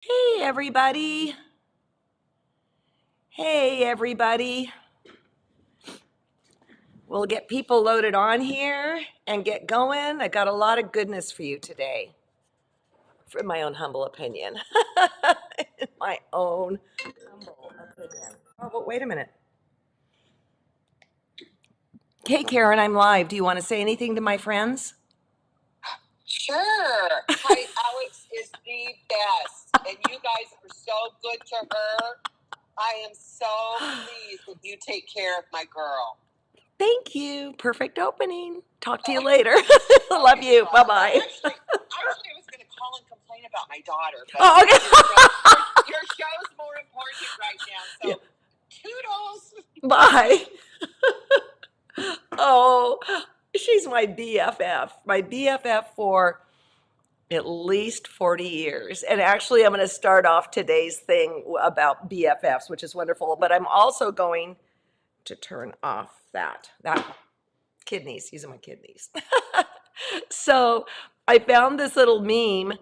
Hey, everybody. Hey, everybody. We'll get people loaded on here and get going. I got a lot of goodness for you today, from my own humble opinion. My own humble opinion. Oh, but wait a minute. Hey, Karen, I'm live. Do you want to say anything to my friends? Sure. Hi, Alex is the best, and you guys are so good to her. I am so pleased that you take care of my girl. Thank you. Perfect opening. Talk to you later. Love you. Well, Bye-bye. Actually, I was going to call and complain about my daughter, but Oh, okay. your show's more important right now. So, toodles. Bye. Oh, she's my BFF for at least 40 years. And actually, I'm going to start off today's thing about BFFs, which is wonderful. But I'm also going to turn off that kidneys, using my kidneys. So I found this little meme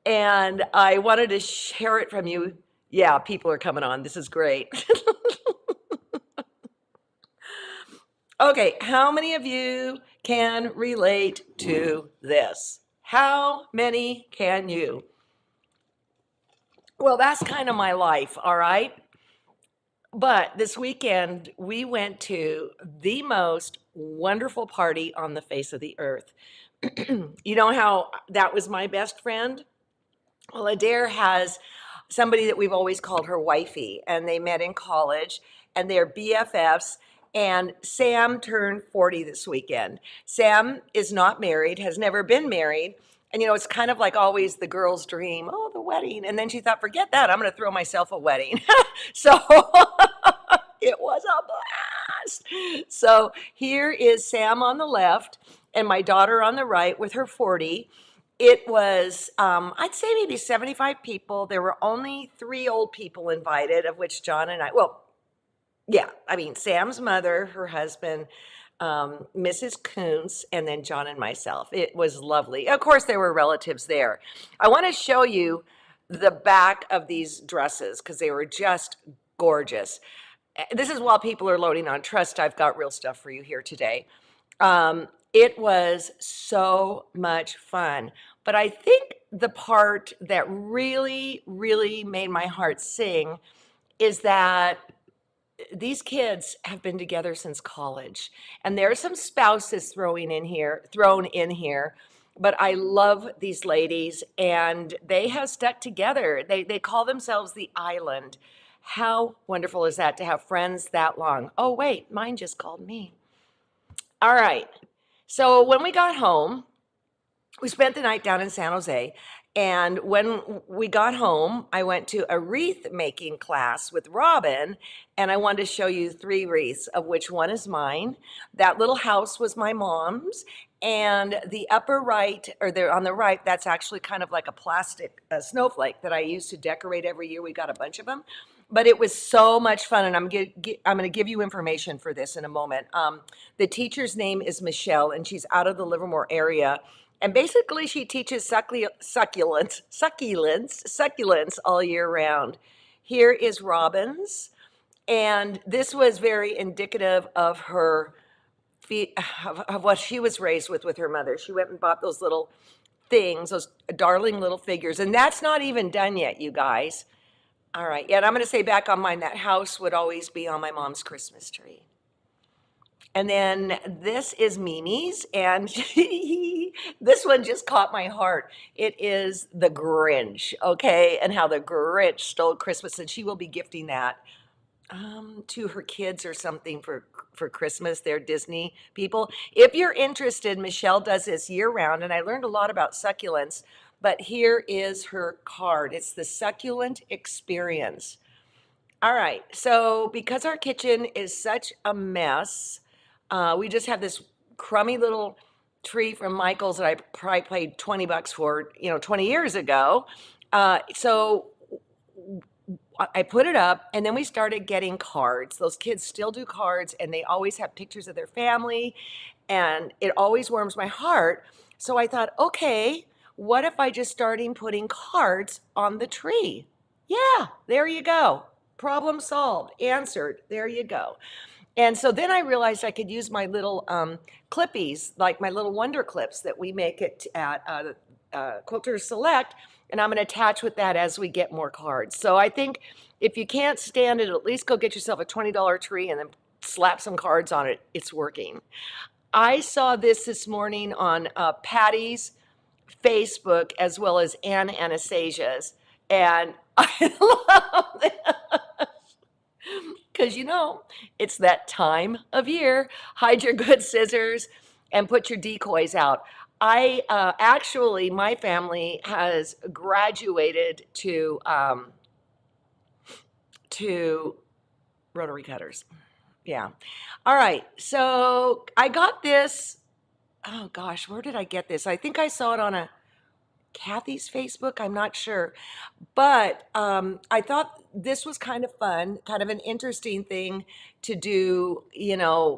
and I wanted to share it from you. Yeah, people are coming on. This is great. Okay, how many of you can relate to this? How many can you? Well, that's kind of my life, all right? But this weekend, we went to the most wonderful party on the face of the earth. You know how that was my best friend? Well, Adair has somebody that we've always called her wifey, and they met in college, and they're BFFs. And Sam turned 40 this weekend. Sam is not married, has never been married. And it's kind of like always the girl's dream, oh, the wedding. And then she thought, forget that, I'm going to throw myself a wedding. So it was a blast. So here is Sam on the left and my daughter on the right with her 40. It was, I'd say maybe 75 people. There were only 3 old people invited, of which John and I, well, yeah, I mean, Sam's mother, her husband, Mrs. Kuntz, and then John and myself. It was lovely. Of course, there were relatives there. I want to show you the back of these dresses because they were just gorgeous. This is while people are loading on. Trust, I've got real stuff for you here today. It was so much fun. But I think the part that really, really made my heart sing is that these kids have been together since college. And there are some spouses thrown in here. But I love these ladies and they have stuck together. They call themselves the island. How wonderful is that to have friends that long? Oh, wait, mine just called me. All right. So when we got home, we spent the night down in San Jose. And when we got home, I went to a wreath making class with Robin, and I wanted to show you 3 wreaths, of which one is mine. That little house was my mom's, and the upper right, or there on the right, that's actually kind of like a plastic snowflake that I use to decorate every year. We got a bunch of them. But it was so much fun, and I'm going to give you information for this in a moment. The teacher's name is Michelle, and she's out of the Livermore area. And basically, she teaches succulents all year round. Here is Robin's, and this was very indicative of her of what she was raised with her mother. She went and bought those little things, those darling little figures, and that's not even done yet, you guys. All right, yeah, and I'm going to say back on mine, that house would always be on my mom's Christmas tree. And then this is Mimi's, and this one just caught my heart. It is the Grinch, okay? And how the Grinch stole Christmas, and she will be gifting that to her kids or something for Christmas. They're Disney people. If you're interested, Michelle does this year round, and I learned a lot about succulents. But here is her card. It's the Succulent Experience. All right, so because our kitchen is such a mess, we just have this crummy little tree from Michael's that I probably paid 20 bucks for, 20 years ago. So I put it up and then we started getting cards. Those kids still do cards and they always have pictures of their family and it always warms my heart. So I thought, okay, what if I just started putting cards on the tree? Yeah, there you go. Problem solved, answered. There you go. And so then I realized I could use my little clippies, like my little wonder clips that we make at Quilters Select, and I'm going to attach with that as we get more cards. So I think if you can't stand it, at least go get yourself a $20 tree and then slap some cards on it. It's working. I saw this morning on Patty's Facebook as well as Ann Anastasia's, and I love it. Because it's that time of year. Hide your good scissors and put your decoys out. I actually, my family has graduated to rotary cutters. Yeah. All right. So I got this. Oh gosh, where did I get this? I think I saw it on a Kathy's Facebook. I'm not sure. But I thought this was kind of fun, kind of an interesting thing to do,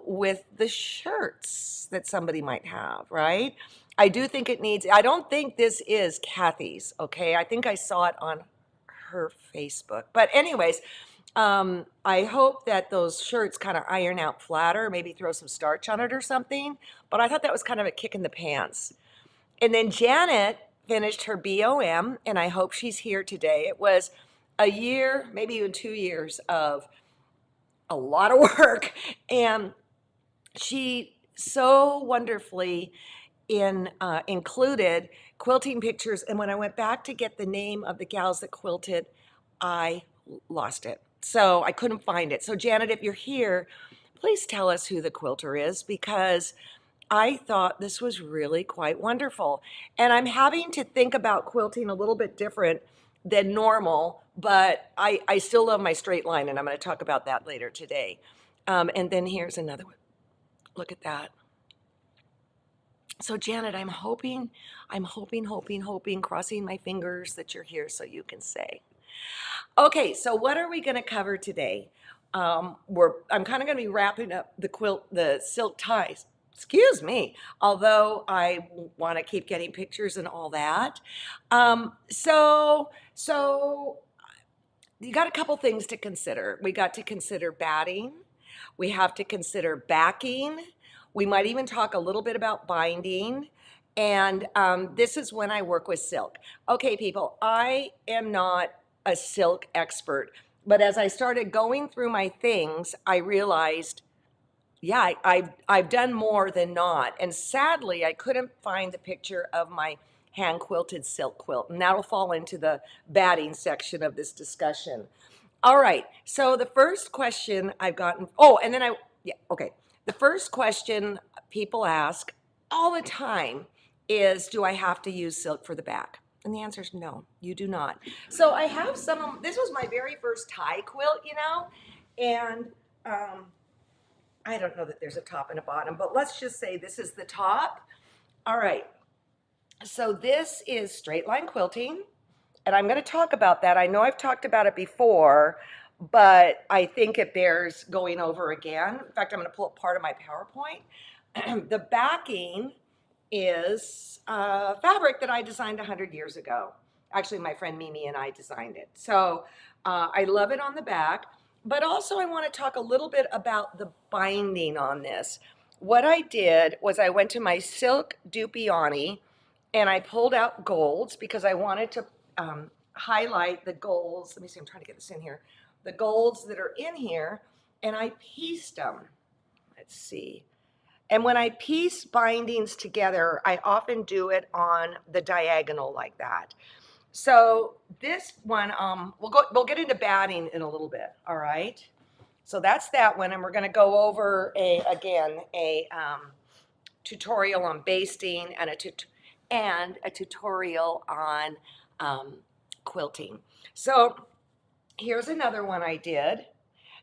with the shirts that somebody might have, right? I do think I don't think this is Kathy's, okay? I think I saw it on her Facebook. But, anyways, I hope that those shirts kind of iron out flatter, maybe throw some starch on it or something. But I thought that was kind of a kick in the pants. And then Janet finished her BOM, and I hope she's here today. It was a year, maybe even 2 years of a lot of work. And she so wonderfully included quilting pictures. And when I went back to get the name of the gals that quilted, I lost it. So I couldn't find it. So Janet, if you're here, please tell us who the quilter is, because I thought this was really quite wonderful. And I'm having to think about quilting a little bit different than normal, but I still love my straight line, and I'm going to talk about that later today. And then here's another one. Look at that. So Janet, I'm hoping, crossing my fingers that you're here so you can say. Okay, so what are we going to cover today? I'm kind of going to be wrapping up the silk ties. Excuse me, although I want to keep getting pictures and all that. So you got a couple things to consider. We got to consider batting. We have to consider backing. We might even talk a little bit about binding. And this is when I work with silk. Okay, people, I am not a silk expert, but as I started going through my things, I realized, yeah, I've done more than not. And sadly, I couldn't find the picture of my hand quilted silk quilt, and that'll fall into the batting section of this discussion. All right, so the first question I've gotten, okay. The first question people ask all the time is, do I have to use silk for the back? And the answer is no, you do not. So I have this was my very first tie quilt, and I don't know that there's a top and a bottom, but let's just say this is the top. All right, so this is straight line quilting, and I'm going to talk about that. I know I've talked about it before, but I think it bears going over again. In fact, I'm going to pull up part of my PowerPoint. The backing is fabric that I designed 100 years ago. Actually, my friend Mimi and I designed it. So I love it on the back. But also I want to talk a little bit about the binding on this. What I did was I went to my silk Dupioni and I pulled out golds because I wanted to highlight the golds. Let me see, I'm trying to get this in here. The golds that are in here, and I pieced them. Let's see. And when I piece bindings together, I often do it on the diagonal like that. So this one, we'll get into batting in a little bit, all right? So that's that one, and we're going to go over a tutorial on basting and a tutorial on quilting. So here's another one I did.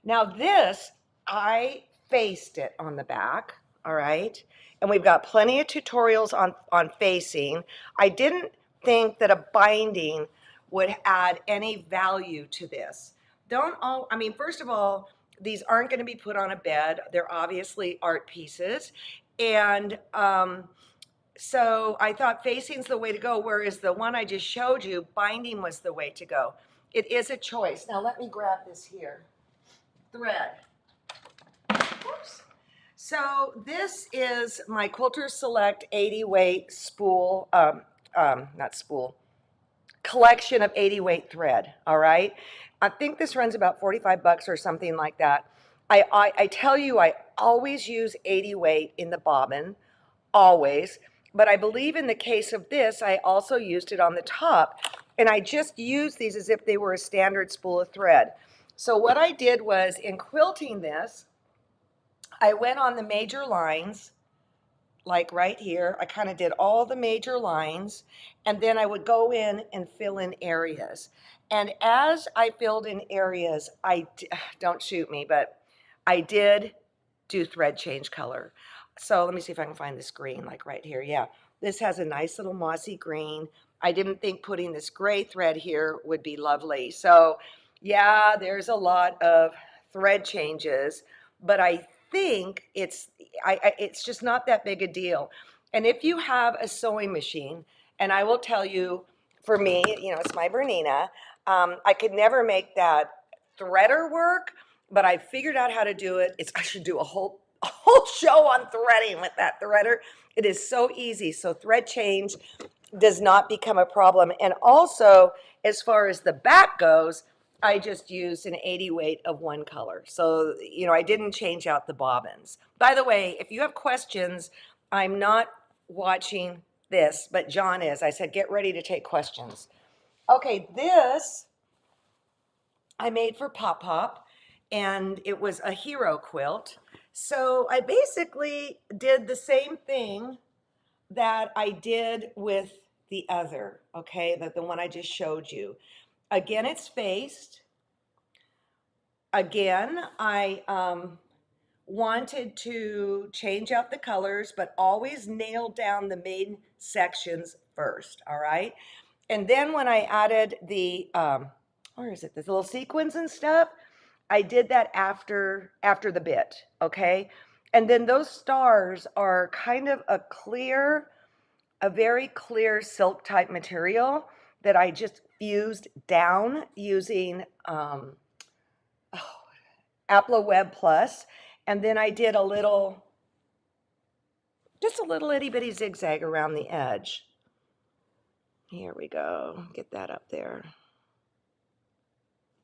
Now this, I faced it on the back, all right? And we've got plenty of tutorials on facing. I didn't think that a binding would add any value to this. First of all, these aren't going to be put on a bed. They're obviously art pieces. And So I thought facing's the way to go, whereas the one I just showed you, binding was the way to go. It is a choice. Now let me grab this here. Thread. Oops. So this is my Quilter Select 80 weight spool, not spool, collection of 80 weight thread. All right. I think this runs about 45 bucks or something like that. I tell you, I always use 80 weight in the bobbin, always. But I believe in the case of this, I also used it on the top. And I just used these as if they were a standard spool of thread. So what I did was in quilting this, I went on the major lines, like right here. I kind of did all the major lines, and then I would go in and fill in areas. And as I filled in areas, don't shoot me, but I did do thread change color. So let me see if I can find this green, like right here. Yeah, this has a nice little mossy green. I didn't think putting this gray thread here would be lovely. So yeah, there's a lot of thread changes, but I think it's just not that big a deal. And if you have a sewing machine, and I will tell you, for me, it's my Bernina, I could never make that threader work, but I figured out how to do it. I should do a whole show on threading with that threader. It is so easy. So thread change does not become a problem. And also, as far as the back goes, I just used an 80 weight of one color. So, I didn't change out the bobbins. By the way, if you have questions, I'm not watching this, but John is. I said, get ready to take questions. Okay, this I made for Pop Pop, and it was a hero quilt. So I basically did the same thing that I did with the other, okay, the one I just showed you. Again, it's faced. Again, I wanted to change out the colors, but always nail down the main sections first, all right? And then when I added the, where is it, the little sequins and stuff, I did that after the bit, okay? And then those stars are kind of a very clear silk type material that I just fused down using Apple Web Plus. And then I did just a little itty bitty zigzag around the edge. Here we go, get that up there.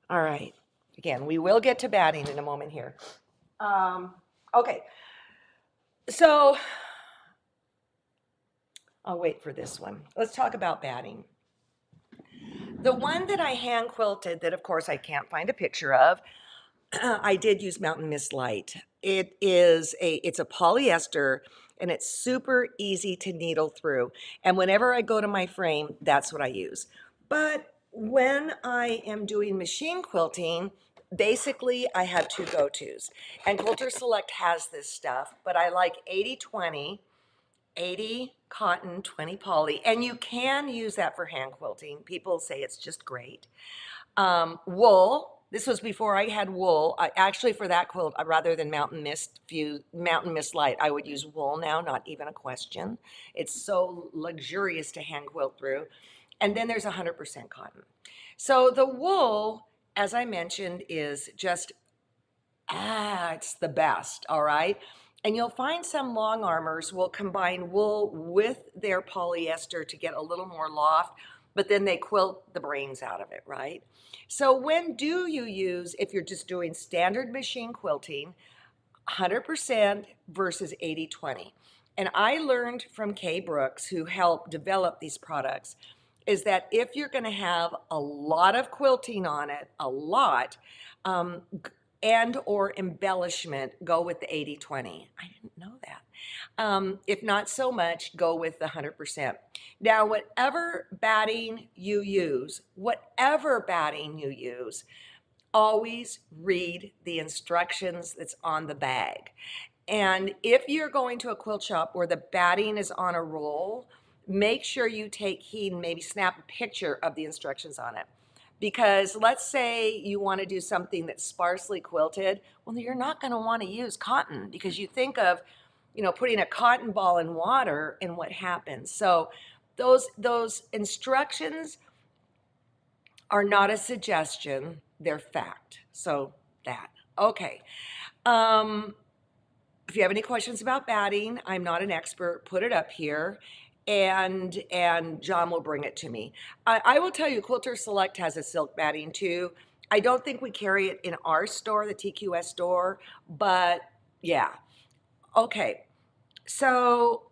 All right, again, we will get to batting in a moment here. Okay, so I'll wait for this one. Let's talk about batting. The one that I hand quilted, that of course I can't find a picture of, I did use Mountain Mist Light. It's a polyester, and it's super easy to needle through. And whenever I go to my frame, that's what I use. But when I am doing machine quilting, basically I have two go-tos. And Quilter Select has this stuff, but I like 80-20, 80 cotton, 20 poly. And you can use that for hand quilting. People say it's just great. Wool. This was before I had wool. Actually, for that quilt, rather than Mountain Mist Light, I would use wool now, not even a question. It's so luxurious to hand quilt through. And then there's 100% cotton. So the wool, as I mentioned, is just, it's the best, all right? And you'll find some long armors will combine wool with their polyester to get a little more loft, but then they quilt the brains out of it, right? So when do you use, if you're just doing standard machine quilting, 100% versus 80-20? And I learned from Kay Brooks, who helped develop these products, is that if you're going to have a lot of quilting on it, a lot, and or embellishment, go with the 80-20. I didn't know that. If not so much, go with the 100%. Now, whatever batting you use, always read the instructions that's on the bag. And if you're going to a quilt shop where the batting is on a roll, make sure you take heed and maybe snap a picture of the instructions on it. Because let's say you want to do something that's sparsely quilted, well, you're not going to want to use cotton, because you think of you know, putting a cotton ball in water and what happens. So those instructions are not a suggestion, they're fact. So that. Okay. If you have any questions about batting, I'm not an expert, put it up here and John will bring it to me. I will tell you, Quilter Select has a silk batting too. I don't think we carry it in our store, the TQS store, but yeah. Okay, so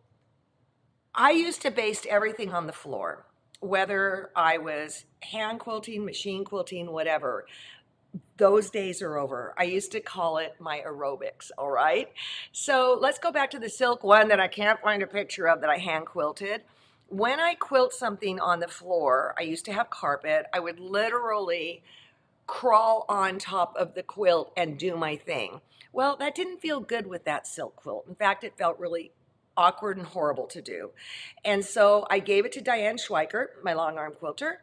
I used to baste everything on the floor, whether I was hand quilting, machine quilting, whatever. Those days are over. I used to call it my aerobics, all right? So let's go back to the silk one that I can't find a picture of that I hand quilted. When I quilt something on the floor, I used to have carpet, I would literally crawl on top of the quilt and do my thing. Well, that didn't feel good with that silk quilt. In fact, it felt really awkward and horrible to do. And so I gave it to Diane Schweikert, my long arm quilter,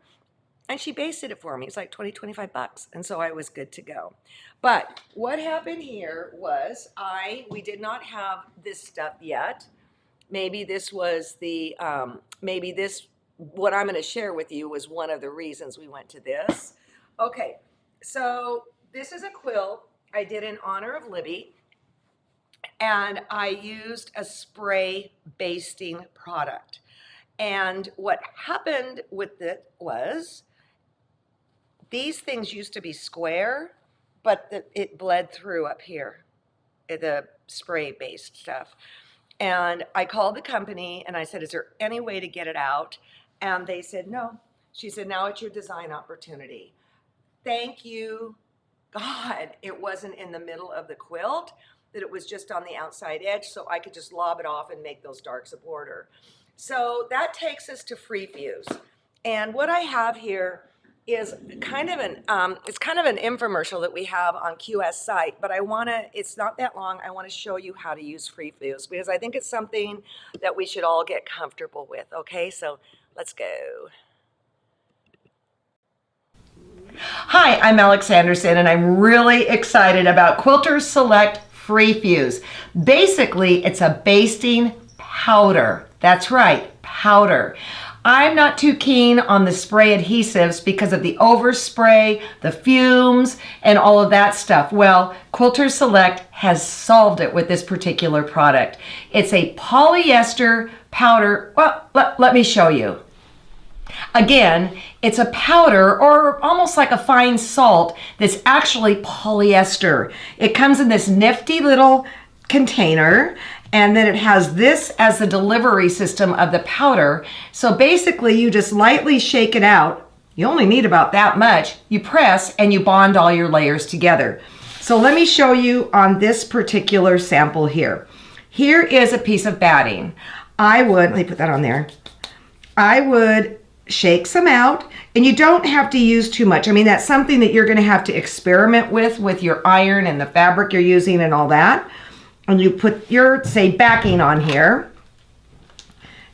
and she basted it for me. It's like 20, 25 bucks. And so I was good to go. But what happened here was we did not have this stuff yet. Maybe this was what I'm going to share with you was one of the reasons we went to this. Okay, so this is a quilt I did in honor of Libby, and I used a spray basting product. And what happened with it was these things used to be square, but it bled through up here, the spray-based stuff. And I called the company and I said, is there any way to get it out? And they said, no. She said, now it's your design opportunity. Thank you, God, it wasn't in the middle of the quilt, that it was just on the outside edge, so I could just lob it off and make those darks a border. So that takes us to free fuse. And what I have here is kind of an infomercial that we have on QS site, but it's not that long. I want to show you how to use free fuse because I think it's something that we should all get comfortable with. Okay, so let's go. Hi, I'm Alex Anderson, and I'm really excited about Quilter Select Free Fuse. Basically, it's a basting powder. That's right, powder. I'm not too keen on the spray adhesives because of the overspray, the fumes, and all of that stuff. Well, Quilter Select has solved it with this particular product. It's a polyester powder. Well, let me show you. Again, it's a powder or almost like a fine salt that's actually polyester. It comes in this nifty little container, and then it has this as the delivery system of the powder. So basically you just lightly shake it out. You only need about that much. You press and you bond all your layers together. So let me show you on this particular sample here. Here is a piece of batting. Let me put that on there. I would shake some out, and you don't have to use too much. I mean, that's something that you're gonna have to experiment with your iron and the fabric you're using and all that. And you put your, say, backing on here,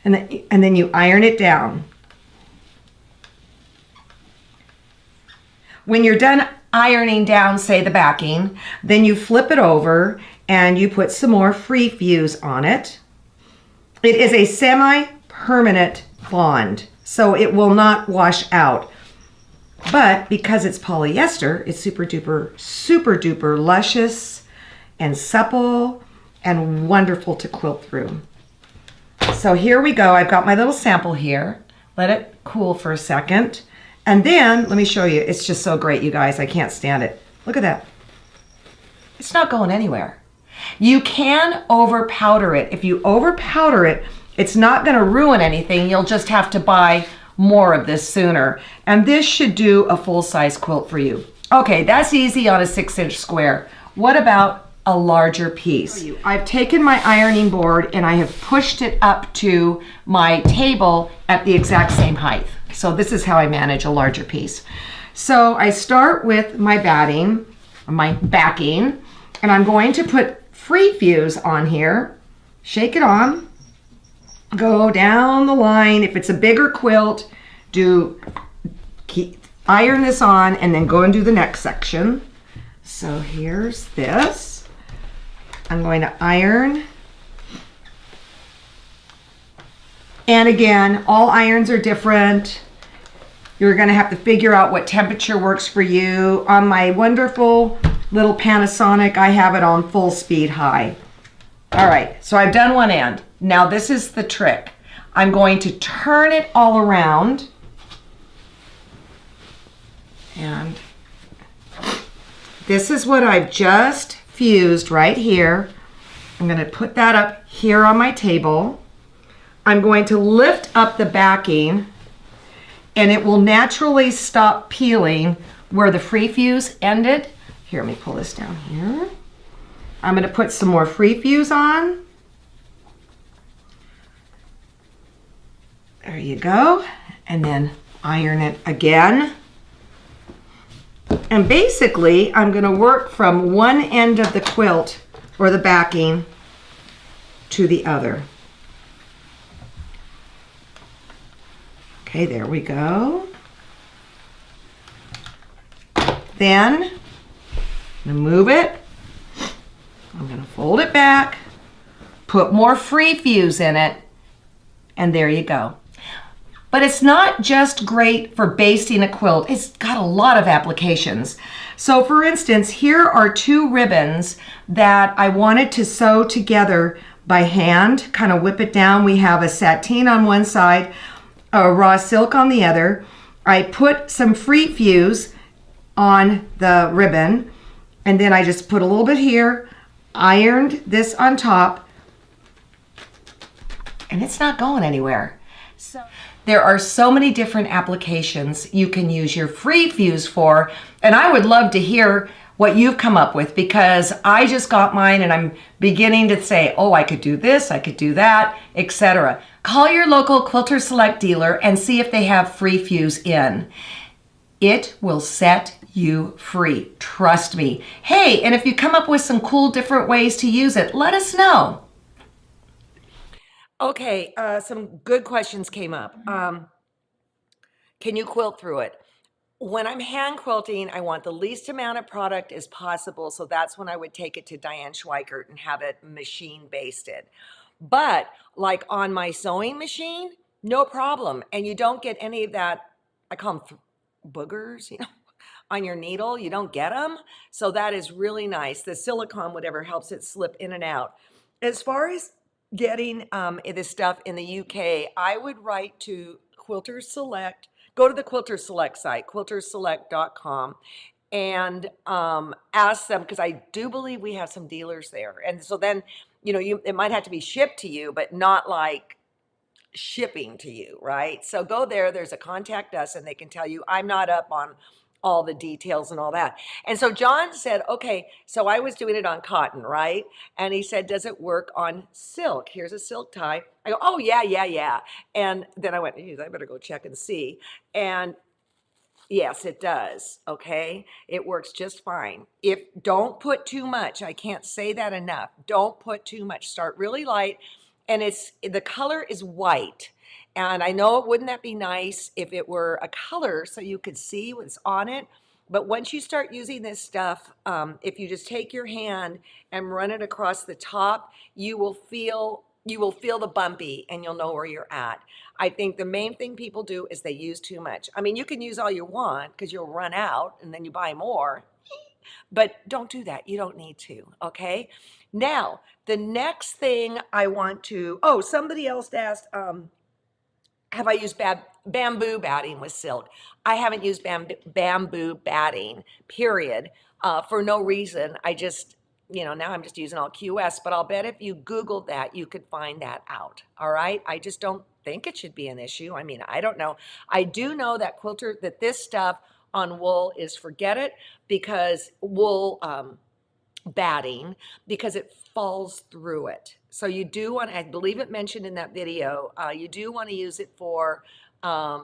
and then you iron it down. When you're done ironing down, say, the backing, then you flip it over and you put some more free fuse on it. It is a semi-permanent bond, so it will not wash out. But because it's polyester, it's super duper luscious and supple and wonderful to quilt through. So here we go. I've got my little sample here. Let it cool for a second. And then, let me show you. It's just so great, you guys. I can't stand it. Look at that. It's not going anywhere. You can over powder it. If you over powder it, it's not going to ruin anything. You'll just have to buy more of this sooner. And this should do a full-size quilt for you. Okay, that's easy on a 6-inch square. What about a larger piece? I've taken my ironing board and I have pushed it up to my table at the exact same height. So this is how I manage a larger piece. So I start with my backing, and I'm going to put free fuse on here, shake it on, go down the line. If it's a bigger quilt, iron this on and then go and do the next section. So here's this. I'm going to iron And again, all irons are different. You're going to have to figure out what temperature works for you. On my wonderful little Panasonic, I have it on full speed high. All right, so I've done one end. Now this is the trick. I'm going to turn it all around. And this is what I've just fused right here. I'm going to put that up here on my table. I'm going to lift up the backing, and it will naturally stop peeling where the free fuse ended. Here, let me pull this down here. I'm going to put some more free fuse on. There you go. And then iron it again. And basically, I'm going to work from one end of the quilt or the backing to the other. Okay, there we go. Then I'm going to move it. I'm going to fold it back, put more free fuse in it, and there you go. But it's not just great for basting a quilt. It's got a lot of applications. So for instance, here are two ribbons that I wanted to sew together by hand, kind of whip it down. We have a sateen on one side, a raw silk on the other. I put some free fuse on the ribbon, and then I just put a little bit here, ironed this on top, and it's not going anywhere. So there are so many different applications you can use your free fuse for, and I would love to hear what you've come up with, because I just got mine and I'm beginning to say, oh, I could do this, I could do that, etc. Call your local Quilter Select dealer and see if they have free fuse in. It will set you free, trust me. Hey, and if you come up with some cool different ways to use it, let us know. Okay, some good questions came up. Can you quilt through it? When I'm hand quilting, I want the least amount of product as possible, so that's when I would take it to Diane Schweikert and have it machine basted. But like on my sewing machine, no problem. And you don't get any of that, I call them boogers, on your needle. You don't get them. So that is really nice. The silicone, whatever, helps it slip in and out. As far as getting this stuff in the UK, I would write to Quilter Select. Go to the Quilter Select site, quilterselect.com, and ask them, because I do believe we have some dealers there. And so then, it might have to be shipped to you, but not like shipping to you, right? So go there, there's a contact us, and they can tell you. I'm not up on all the details and all that. And so John said, okay, so I was doing it on cotton, right? And he said, does it work on silk? Here's a silk tie. I go, oh, yeah. And then I went, I better go check and see. And yes, it does. Okay. It works just fine. Don't put too much. I can't say that enough. Don't put too much. Start really light. And the color is white. And I know, wouldn't that be nice if it were a color so you could see what's on it? But once you start using this stuff, if you just take your hand and run it across the top, you will feel the bumpy, and you'll know where you're at. I think the main thing people do is they use too much. I mean, you can use all you want because you'll run out and then you buy more, but don't do that. You don't need to, okay? Now, the next thing I want to, somebody else asked, have I used bamboo batting with silk? I haven't used bamboo batting, period, for no reason. I just, now I'm just using all QS, but I'll bet if you Googled that, you could find that out, all right? I just don't think it should be an issue. I mean, I don't know. I do know that that this stuff on wool is forget it, because wool batting, because it falls through it. So you do want, I believe it mentioned in that video, you do want to use it for, yeah,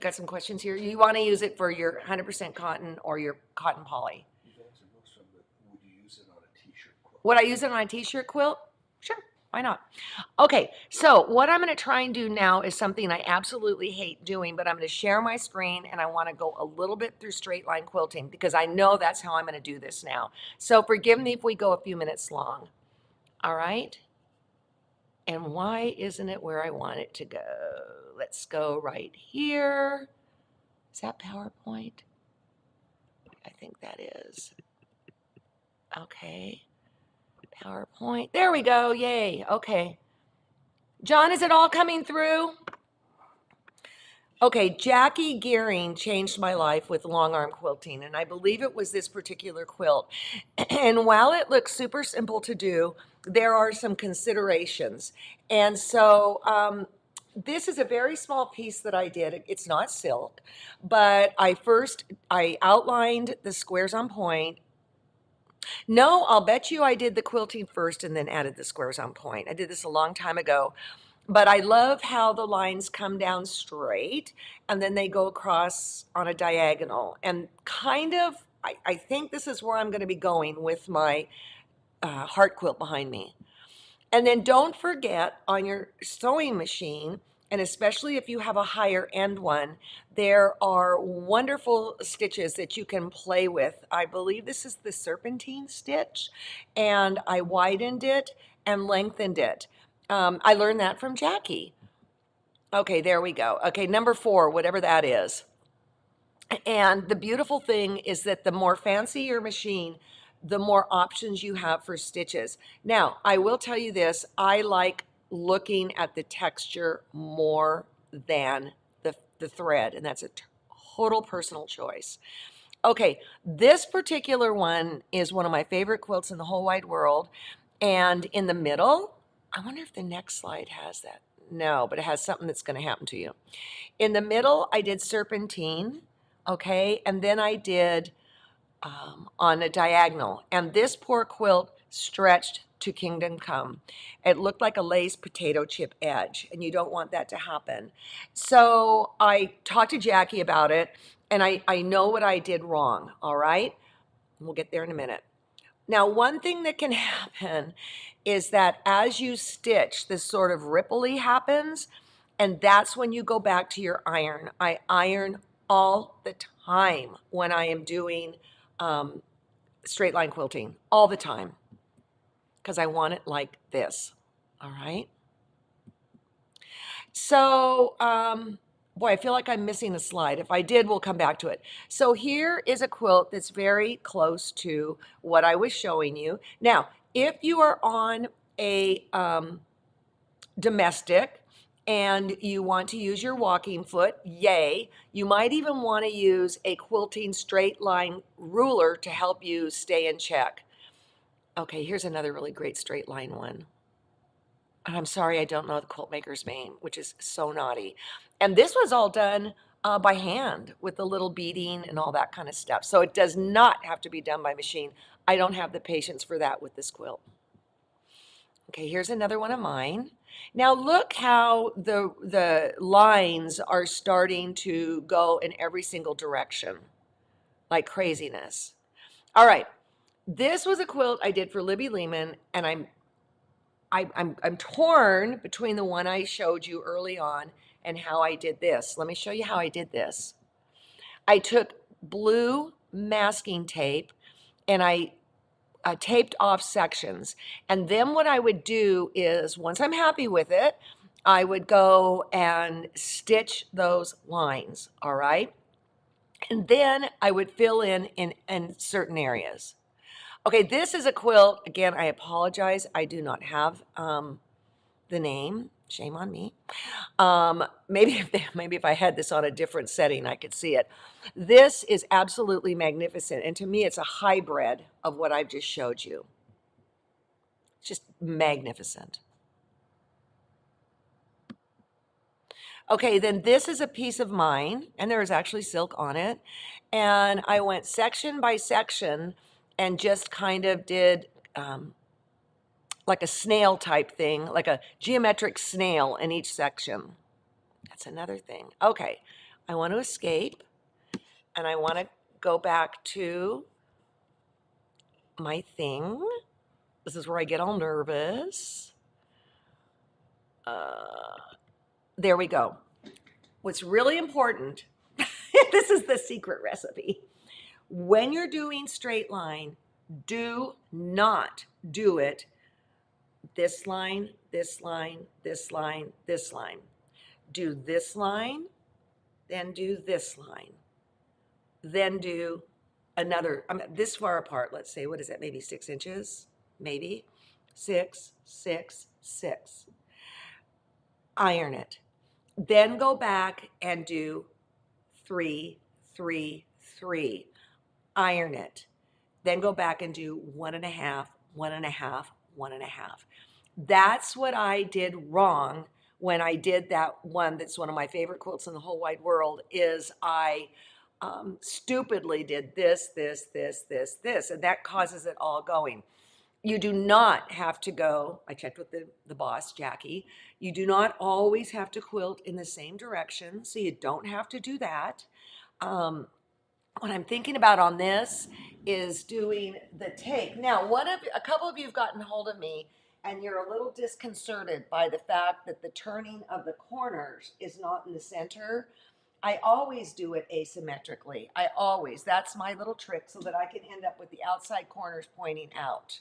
got some questions here. You want to use it for your 100% cotton or your cotton poly. Would you use it on a t-shirt quilt? Would I use it on a t-shirt quilt? Sure, why not? Okay, so what I'm going to try and do now is something I absolutely hate doing, but I'm going to share my screen, and I want to go a little bit through straight line quilting because I know that's how I'm going to do this now. So forgive me if we go a few minutes long. All right? And why isn't it where I want it to go? Let's go right here. Is that PowerPoint? I think that is. Okay. PowerPoint. There we go. Yay. Okay. John, is it all coming through? Okay, Jackie Gearing changed my life with long arm quilting, and I believe it was this particular quilt. And while it looks super simple to do, there are some considerations. And so this is a very small piece that I did. It's not silk, but I outlined the squares on point. No, I'll bet you I did the quilting first and then added the squares on point. I did this a long time ago. But I love how the lines come down straight and then they go across on a diagonal. And kind of, I think this is where I'm going to be going with my heart quilt behind me. And then don't forget on your sewing machine, and especially if you have a higher end one, there are wonderful stitches that you can play with. I believe this is the serpentine stitch, and I widened it and lengthened it. I learned that from Jackie. Okay, there we go. Okay, number 4, whatever that is. And the beautiful thing is that the more fancy your machine, the more options you have for stitches. Now, I will tell you this, I like looking at the texture more than the thread, and that's a total personal choice. Okay, this particular one is one of my favorite quilts in the whole wide world. And in the middle, I wonder if the next slide has that. No, but it has something that's going to happen to you. In the middle, I did serpentine, okay, and then I did on a diagonal. And this poor quilt stretched to kingdom come. It looked like a Lay's potato chip edge, and you don't want that to happen. So I talked to Jackie about it, and I know what I did wrong, all right? We'll get there in a minute. Now, one thing that can happen is that as you stitch, this sort of ripply happens, and that's when you go back to your iron. I iron all the time when I am doing straight line quilting, all the time, because I want it like this, all right? So, boy, I feel like I'm missing a slide. If I did, we'll come back to it. So here is a quilt that's very close to what I was showing you. Now, if you are on a domestic and you want to use your walking foot, yay. You might even want to use a quilting straight line ruler to help you stay in check. Okay, here's another really great straight line one. And I'm sorry, I don't know the quilt maker's name, which is so naughty. And this was all done by hand with the little beading and all that kind of stuff. So it does not have to be done by machine. I don't have the patience for that with this quilt. Okay, here's another one of mine. Now look how the lines are starting to go in every single direction, like craziness. All right, this was a quilt I did for Libby Lehman, and I'm torn between the one I showed you early on and how I did this. Let me show you how I did this. I took blue masking tape and I taped off sections. And then what I would do is, once I'm happy with it, I would go and stitch those lines, all right? And then I would fill in certain areas. Okay, this is a quilt. Again, I apologize. I do not have the name. Shame on me. Maybe if I had this on a different setting, I could see it. This is absolutely magnificent. And to me, it's a hybrid of what I've just showed you. It's just magnificent. Okay, then this is a piece of mine, and there is actually silk on it. And I went section by section and just kind of did like a snail type thing, like a geometric snail in each section. That's another thing. Okay, I want to escape, and I want to go back to my thing. This is where I get all nervous. There we go. What's really important, this is the secret recipe. When you're doing straight line, do not do it this line, this line, this line, this line. Do this line, then do this line. Then do another, this far apart, let's say, what is that, maybe 6 inches? Maybe. 6, 6, 6. Iron it. Then go back and do 3, 3, 3. Iron it. Then go back and do 1.5, 1.5, 1.5. That's what I did wrong when I did that one that's one of my favorite quilts in the whole wide world, is I stupidly did this, this, this, this, this, and that causes it all going. You do not have to go, I checked with the boss, Jackie, you do not always have to quilt in the same direction, so you don't have to do that. What I'm thinking about on this is doing the take. Now, a couple of you have gotten hold of me and you're a little disconcerted by the fact that the turning of the corners is not in the center. I always do it asymmetrically. That's my little trick so that I can end up with the outside corners pointing out.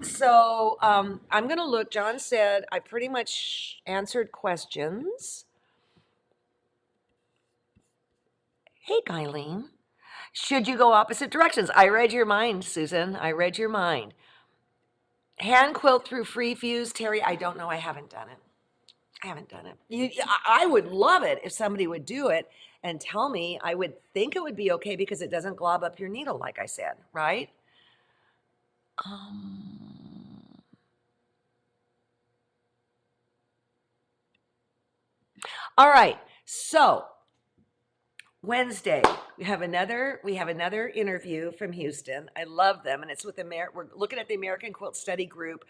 So I'm going to look. John said I pretty much answered questions. Hey, Guyleen. Should you go opposite directions? I read your mind, Susan. I read your mind. Hand quilt through free fuse, Terry. I don't know. I haven't done it. I would love it if somebody would do it and tell me. I would think it would be okay because it doesn't glob up your needle, like I said, right? All right. So Wednesday, we have another interview from Houston. I love them, and it's with we're looking at the American Quilt Study Group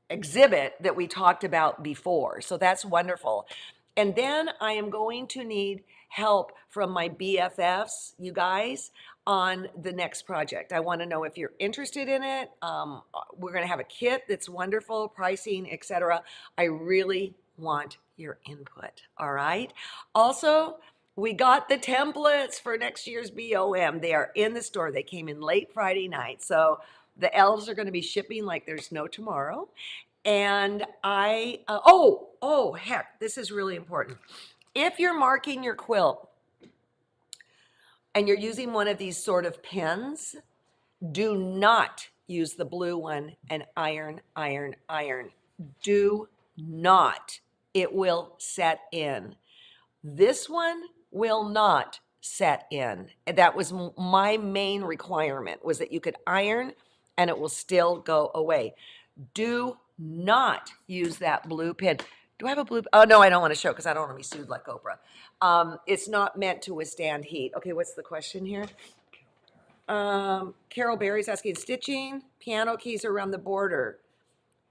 exhibit that we talked about before. So that's wonderful. And then I am going to need help from my BFFs, you guys, on the next project. I want to know if you're interested in it. We're going to have a kit that's wonderful, pricing, etc. I really want your input. All right. Also, we got the templates for next year's BOM. They are in the store. They came in late Friday night. So the elves are going to be shipping like there's no tomorrow. And heck, this is really important. If you're marking your quilt and you're using one of these sort of pens, do not use the blue one and iron, iron, iron. Do not. It will set in. This one will not set in. That was my main requirement, was that you could iron and it will still go away. Do not use that blue pen. Do I have a blue? Oh, no, I don't want to show because I don't want to be sued like Oprah. It's not meant to withstand heat. Okay, what's the question here? Carol Berry's asking, stitching piano keys around the border.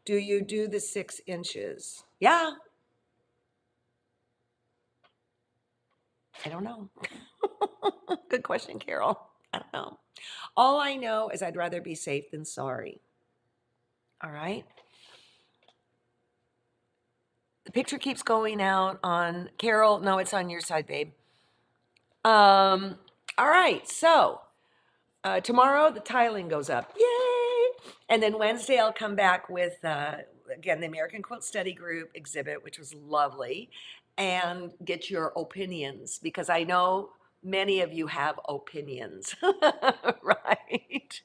Do you do the 6 inches? Yeah. I don't know. Good question, Carol. I don't know. All I know is I'd rather be safe than sorry. All right. The picture keeps going out on Carol. No, it's on your side, babe. All right. So tomorrow the tiling goes up. Yay! And then Wednesday I'll come back with, again, the American Quilt Study Group exhibit, which was lovely, and get your opinions because I know many of you have opinions, right?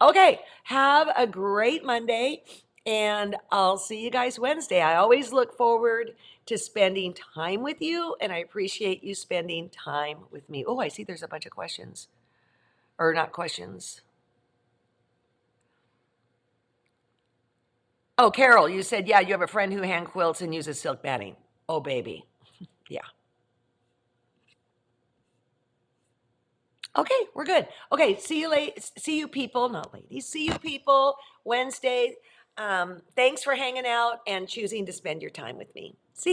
Okay, have a great Monday, and I'll see you guys Wednesday. I always look forward to spending time with you, and I appreciate you spending time with me. Oh, I see there's a bunch of questions. Or not questions. Oh, Carol, you said, yeah, you have a friend who hand quilts and uses silk batting. Oh, baby. Yeah. Okay, we're good. Okay, see you people, not ladies, see you people Wednesday. Thanks for hanging out and choosing to spend your time with me. See